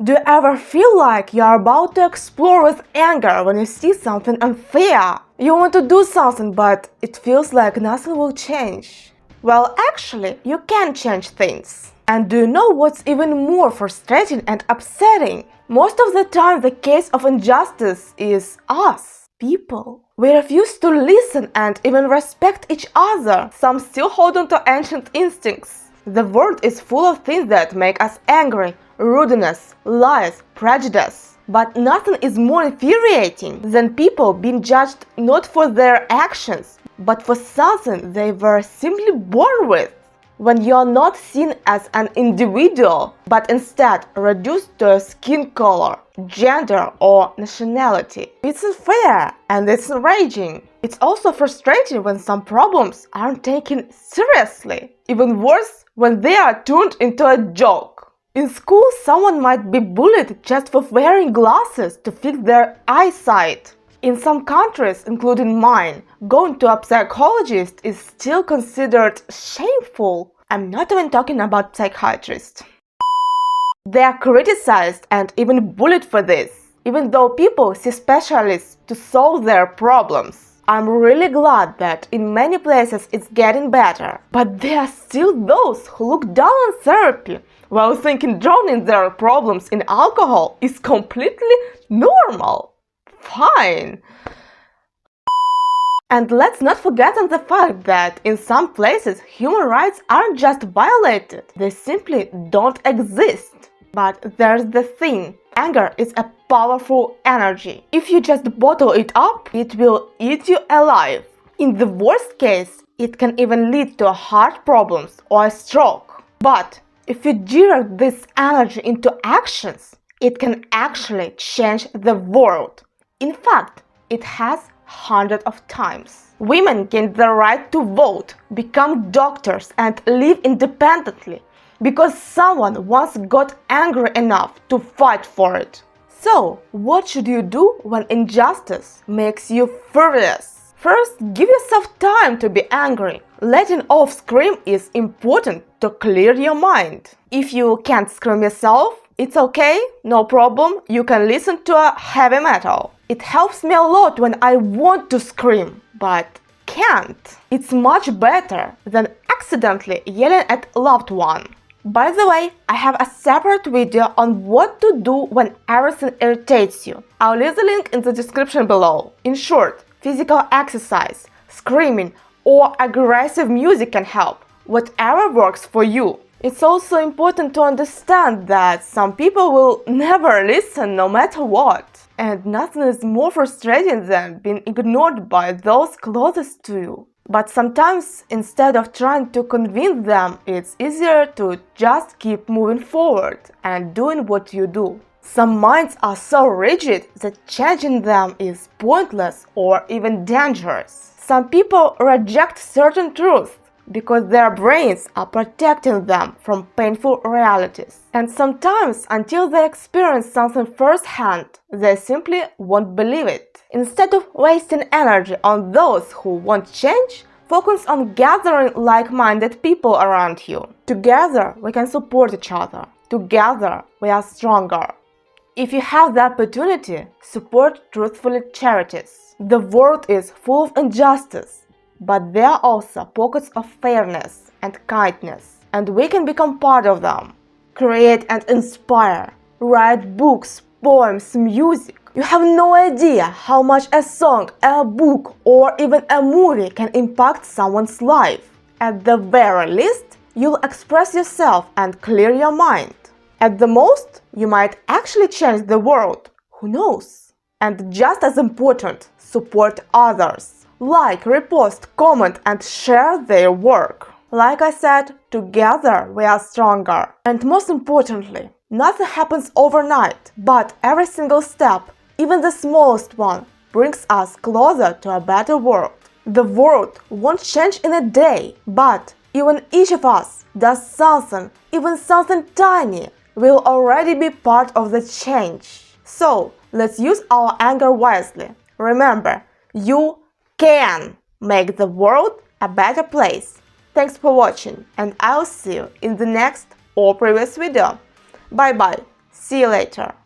Do you ever feel like you're about to explode with anger when you see something unfair? You want to do something, but it feels like nothing will change. Well, actually, you can change things. And do you know what's even more frustrating and upsetting? Most of the time, the case of injustice is us, people. We refuse to listen and even respect each other. Some still hold on to ancient instincts. The world is full of things that make us angry. Rudeness, lies, prejudice. But nothing is more infuriating than people being judged not for their actions, but for something they were simply born with. When you're not seen as an individual, but instead reduced to a skin color, gender, or nationality. It's unfair and it's enraging. It's also frustrating when some problems aren't taken seriously. Even worse, when they are turned into a joke. In school, someone might be bullied just for wearing glasses to fix their eyesight. In some countries, including mine, going to a psychologist is still considered shameful. I'm not even talking about psychiatrists. They are criticized and even bullied for this, even though people see specialists to solve their problems. I'm really glad that in many places it's getting better, but there are still those who look down on therapy while thinking drowning their problems in alcohol is completely normal. Fine. And let's not forget on the fact that in some places human rights aren't just violated, they simply don't exist. But there's the thing, anger is a powerful energy. If you just bottle it up, it will eat you alive. In the worst case, it can even lead to heart problems or a stroke. But if you direct this energy into actions, it can actually change the world. In fact, it has hundreds of times. Women gained the right to vote, become doctors, and live independently because someone once got angry enough to fight for it. So, what should you do when injustice makes you furious? First, give yourself time to be angry. Letting off scream is important to clear your mind. If you can't scream yourself, it's okay, no problem, you can listen to a heavy metal. It helps me a lot when I want to scream, but can't. It's much better than accidentally yelling at a loved one. By the way, I have a separate video on what to do when everything irritates you. I'll leave the link in the description below. In short, physical exercise, screaming, or aggressive music can help. Whatever works for you. It's also important to understand that some people will never listen no matter what. And nothing is more frustrating than being ignored by those closest to you. But sometimes, instead of trying to convince them, it's easier to just keep moving forward and doing what you do. Some minds are so rigid that changing them is pointless or even dangerous. Some people reject certain truths because their brains are protecting them from painful realities. And sometimes, until they experience something firsthand, they simply won't believe it. Instead of wasting energy on those who won't change, focus on gathering like-minded people around you. Together, we can support each other. Together, we are stronger. If you have the opportunity, support truthfully charities. The world is full of injustice, but there are also pockets of fairness and kindness, and we can become part of them. Create and inspire. Write books, poems, music. You have no idea how much a song, a book, or even a movie can impact someone's life. At the very least, you'll express yourself and clear your mind. At the most, you might actually change the world. Who knows? And just as important, support others. Like, repost, comment, and share their work. Like I said, together we are stronger. And most importantly, nothing happens overnight, but every single step, even the smallest one, brings us closer to a better world. The world won't change in a day, but even each of us does something, even something tiny, will already be part of the change. So, let's use our anger wisely. Remember, you can make the world a better place. Thanks for watching, and I'll see you in the next or previous video. Bye bye. See you later.